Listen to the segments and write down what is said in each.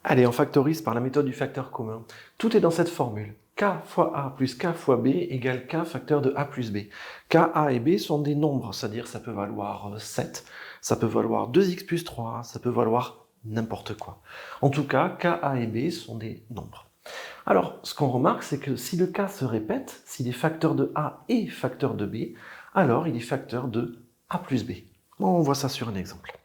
Allez, on factorise par la méthode du facteur commun. Tout est dans cette formule. K fois A plus K fois B égale K facteur de A plus B. K, A et B sont des nombres, c'est-à-dire ça peut valoir 7, ça peut valoir 2x plus 3, ça peut valoir n'importe quoi. En tout cas, K, A et B sont des nombres. Alors, ce qu'on remarque, c'est que si le K se répète, s'il est facteur de A et facteur de B, alors il est facteur de A plus B. On voit ça sur un exemple.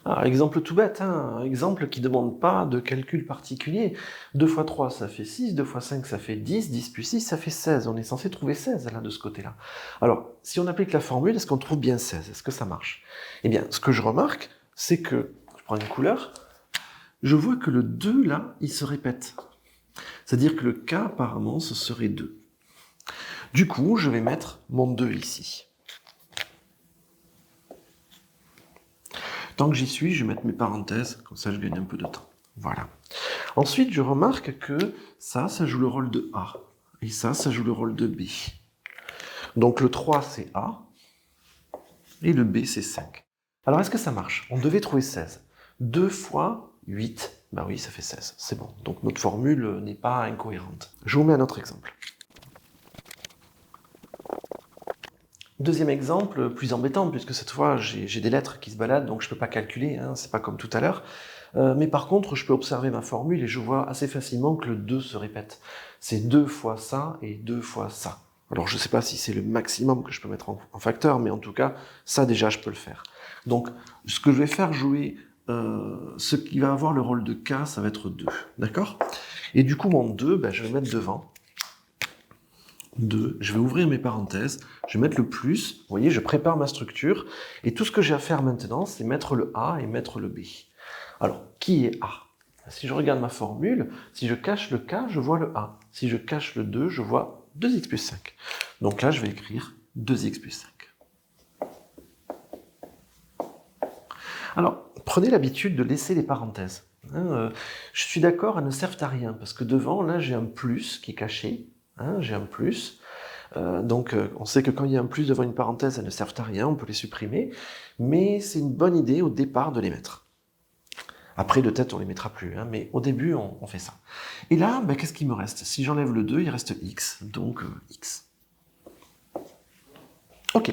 Alors, exemple tout bête, un exemple qui ne demande pas de calcul particulier. 2 fois 3, ça fait 6, 2 fois 5, ça fait 10, 10 plus 6, ça fait 16. On est censé trouver 16 là, de ce côté-là. Alors, si on applique la formule, est-ce qu'on trouve bien 16? Est-ce que ça marche? Eh bien, ce que je remarque, c'est que, je prends une couleur, je vois que le 2, là, il se répète. C'est-à-dire que le K, apparemment, ce serait 2. Du coup, je vais mettre mon 2 ici. Tant que j'y suis, je vais mettre mes parenthèses, comme ça je gagne un peu de temps. Voilà. Ensuite, je remarque que ça joue le rôle de A. Et ça joue le rôle de B. Donc le 3, c'est A. Et le B, c'est 5. Alors, est-ce que ça marche? On devait trouver 16. 2 fois 8, ben oui, ça fait 16. C'est bon. Donc notre formule n'est pas incohérente. Je vous mets un autre exemple. Deuxième exemple, plus embêtant, puisque cette fois j'ai des lettres qui se baladent, donc je ne peux pas calculer, hein, c'est pas comme tout à l'heure. Mais par contre, je peux observer ma formule et je vois assez facilement que le 2 se répète. C'est 2 fois ça et 2 fois ça. Alors je ne sais pas si c'est le maximum que je peux mettre en facteur, mais en tout cas, ça déjà je peux le faire. Donc ce que je vais faire jouer, ce qui va avoir le rôle de K, ça va être 2. D'accord? Et du coup, mon 2, ben, je vais mettre devant. 2, je vais ouvrir mes parenthèses, je vais mettre le plus, vous voyez, je prépare ma structure, et tout ce que j'ai à faire maintenant, c'est mettre le A et mettre le B. Alors, qui est A? Si je regarde ma formule, si je cache le K, je vois le A. Si je cache le 2, je vois 2x plus 5. Donc là, je vais écrire 2x plus 5. Alors, prenez l'habitude de laisser les parenthèses. Je suis d'accord, elles ne servent à rien, parce que devant, là, j'ai un plus qui est caché. J'ai un plus. Donc, on sait que quand il y a un plus devant une parenthèse, elles ne servent à rien, on peut les supprimer. Mais c'est une bonne idée au départ de les mettre. Après, de tête, on ne les mettra plus. Mais au début, on fait ça. Et là, ben, qu'est-ce qu'il me reste? Si j'enlève le 2, il reste x. Donc, x. Ok.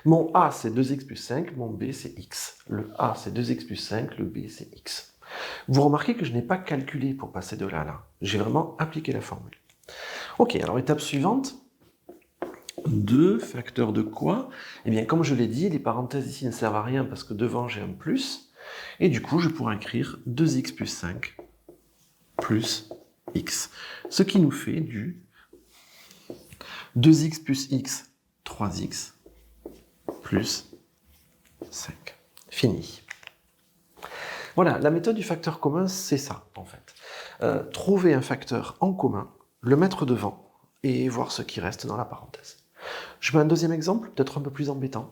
Mon A, c'est 2x plus 5. Mon B, c'est x. Le A, c'est 2x plus 5. Le B, c'est x. Vous remarquez que je n'ai pas calculé pour passer de là à là. J'ai vraiment appliqué la formule. Ok, alors étape suivante. 2 facteur de quoi? Eh bien, comme je l'ai dit, les parenthèses ici ne servent à rien parce que devant j'ai un plus. Et du coup, je pourrais écrire 2x plus 5 plus x. Ce qui nous fait du 2x plus x, 3x plus 5. Fini. Voilà, la méthode du facteur commun, c'est ça, en fait. Trouver un facteur en commun, le mettre devant et voir ce qui reste dans la parenthèse. Je mets un deuxième exemple, peut-être un peu plus embêtant.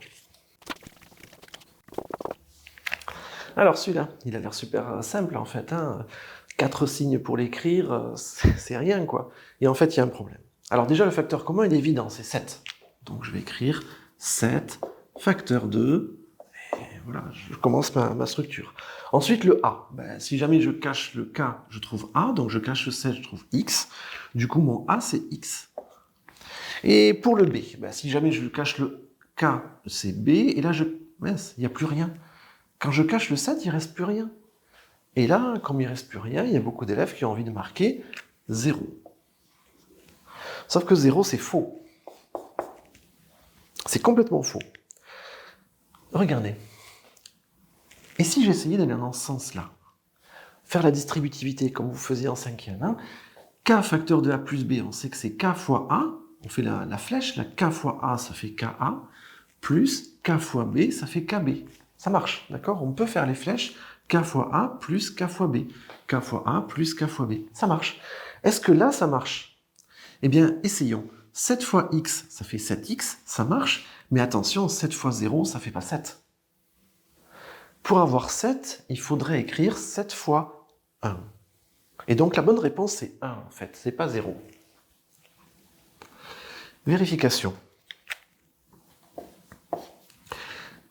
Alors celui-là, il a l'air super simple en fait. 4 signes pour l'écrire, c'est rien quoi. Et en fait, il y a un problème. Alors déjà, le facteur commun, il est évident, c'est 7. Donc je vais écrire 7 facteur de... Et voilà, je commence ma structure. Ensuite, le A. Ben, si jamais je cache le K, je trouve A. Donc je cache le 7, je trouve X. Du coup, mon A, c'est X. Et pour le B, ben, si jamais je cache le K, c'est B. Et là, il n'y a plus rien. Quand je cache le 7, il ne reste plus rien. Et là, comme il ne reste plus rien, il y a beaucoup d'élèves qui ont envie de marquer 0. Sauf que 0, c'est faux. C'est complètement faux. Regardez. Et si j'essayais d'aller dans ce sens-là? Faire la distributivité comme vous faisiez en 5e. K facteur de A plus B, on sait que c'est K fois A. On fait la flèche, la K fois A, ça fait KA. Plus K fois B, ça fait KB. Ça marche, d'accord? On peut faire les flèches K fois A plus K fois B. K fois A plus K fois B. Ça marche. Est-ce que là, ça marche? Eh bien, essayons. 7 fois X, ça fait 7X, ça marche. Mais attention, 7 fois 0, ça fait pas 7. Pour avoir 7, il faudrait écrire 7 fois 1. Et donc, la bonne réponse, c'est 1, en fait. C'est pas 0. Vérification.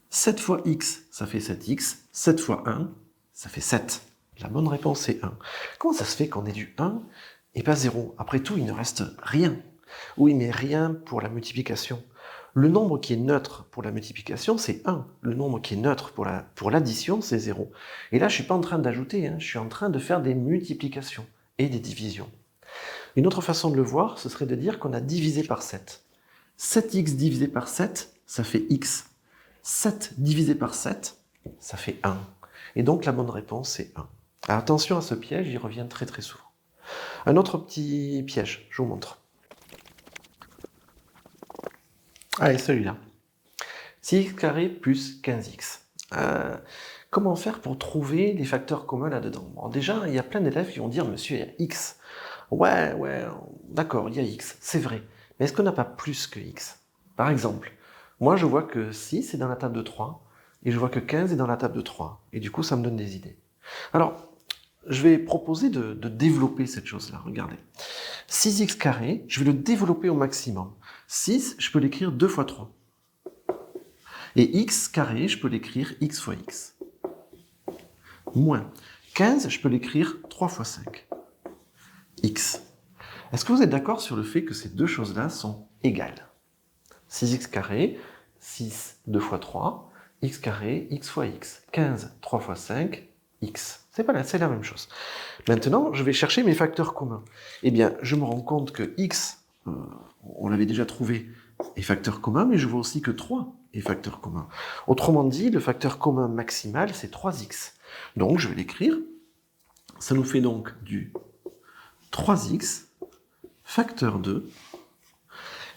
7 fois x, ça fait 7x. 7 fois 1, ça fait 7. La bonne réponse est 1. Comment ça se fait qu'on ait du 1 et pas 0? Après tout, il ne reste rien. Oui, mais rien pour la multiplication. Le nombre qui est neutre pour la multiplication, c'est 1. Le nombre qui est neutre pour l'addition, c'est 0. Et là, je ne suis pas en train d'ajouter, je suis en train de faire des multiplications et des divisions. Une autre façon de le voir, ce serait de dire qu'on a divisé par 7. 7x divisé par 7, ça fait x. 7 divisé par 7, ça fait 1. Et donc la bonne réponse, c'est 1. Alors, attention à ce piège, il revient très très souvent. Un autre petit piège, je vous montre. Allez, celui-là. 6x carré plus 15x. Comment faire pour trouver les facteurs communs là-dedans? Bon, déjà, il y a plein d'élèves qui vont dire, monsieur, il y a x. Ouais, d'accord, il y a x, c'est vrai. Mais est-ce qu'on n'a pas plus que x? Par exemple, moi je vois que 6 est dans la table de 3, et je vois que 15 est dans la table de 3. Et du coup, ça me donne des idées. Alors, je vais proposer de développer cette chose-là, regardez. 6x carré, je vais le développer au maximum. 6, je peux l'écrire 2 fois 3. Et x carré, je peux l'écrire x fois x. Moins 15, je peux l'écrire 3 fois 5. X. Est-ce que vous êtes d'accord sur le fait que ces deux choses-là sont égales? 6x carré, 6, 2 fois 3, x carré, x fois x. 15, 3 fois 5, x. C'est la même chose. Maintenant, je vais chercher mes facteurs communs. Eh bien, je me rends compte que x, on l'avait déjà trouvé, est facteur commun, mais je vois aussi que 3 est facteur commun. Autrement dit, le facteur commun maximal, c'est 3x. Donc, je vais l'écrire. Ça nous fait donc du 3x facteur 2.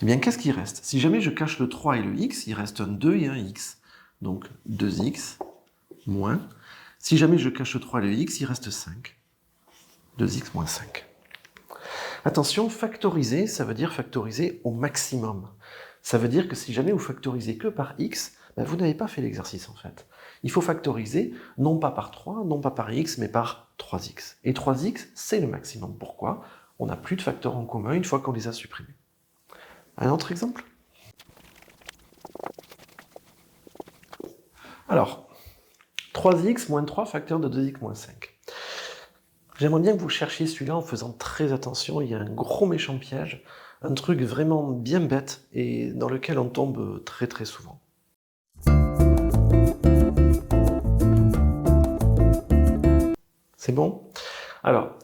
Eh bien, qu'est-ce qui reste? Si jamais je cache le 3 et le x, il reste un 2 et un x. Donc, 2x moins. Si jamais je cache le 3 et le x, il reste 5. 2x moins 5. Attention, factoriser, ça veut dire factoriser au maximum. Ça veut dire que si jamais vous factorisez que par x, vous n'avez pas fait l'exercice en fait. Il faut factoriser non pas par 3, non pas par x, mais par 3x. Et 3x, c'est le maximum. Pourquoi? On n'a plus de facteurs en commun une fois qu'on les a supprimés. Un autre exemple? Alors, 3x moins 3 facteur de 2x moins 5. J'aimerais bien que vous cherchiez celui-là en faisant très attention. Il y a un gros méchant piège, un truc vraiment bien bête et dans lequel on tombe très très souvent. C'est bon? Alors,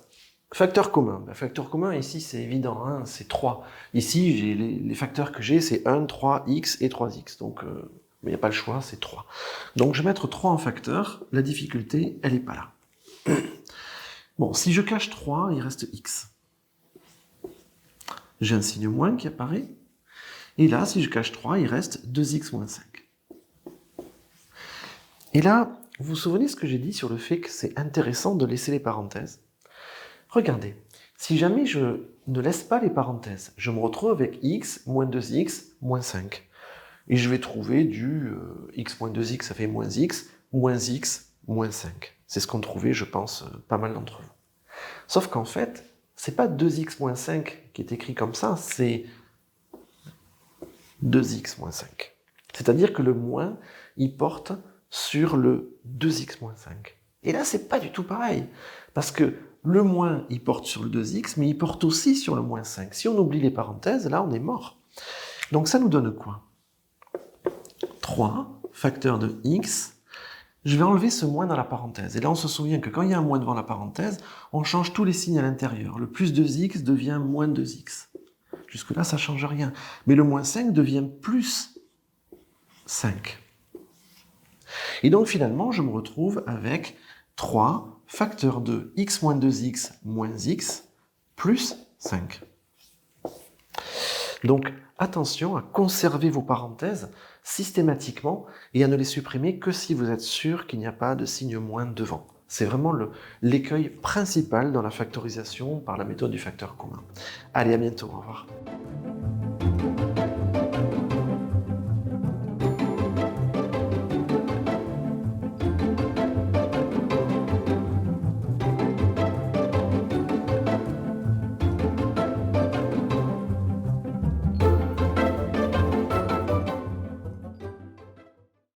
facteur commun. Facteur commun, ici, c'est évident, c'est 3. Ici, j'ai les facteurs que j'ai, c'est 1, 3, x et 3x. Donc, il n'y a pas le choix, c'est 3. Donc, je vais mettre 3 en facteur. La difficulté, elle n'est pas là. Bon, si je cache 3, il reste x. J'ai un signe moins qui apparaît. Et là, si je cache 3, il reste 2x moins 5. Et là, vous vous souvenez ce que j'ai dit sur le fait que c'est intéressant de laisser les parenthèses? Regardez, si jamais je ne laisse pas les parenthèses, je me retrouve avec x moins 2x moins 5. Et je vais trouver du x moins 2x, ça fait moins x moins 5. C'est ce qu'ont trouvé, je pense, pas mal d'entre vous. Sauf qu'en fait, c'est pas 2x moins 5 qui est écrit comme ça, c'est 2x moins 5. C'est-à-dire que le moins, il porte sur le 2x moins 5. Et là, c'est pas du tout pareil. Parce que le moins, il porte sur le 2x, mais il porte aussi sur le moins 5. Si on oublie les parenthèses, là, on est mort. Donc ça nous donne quoi? 3, facteur de x. Je vais enlever ce moins dans la parenthèse. Et là, on se souvient que quand il y a un moins devant la parenthèse, on change tous les signes à l'intérieur. Le plus 2x devient moins 2x. Jusque-là, ça ne change rien. Mais le moins 5 devient plus 5. Et donc, finalement, je me retrouve avec 3 facteur de x moins 2x moins x plus 5. Donc, attention à conserver vos parenthèses systématiquement et à ne les supprimer que si vous êtes sûr qu'il n'y a pas de signe moins devant. C'est vraiment l'écueil principal dans la factorisation par la méthode du facteur commun. Allez, à bientôt, au revoir.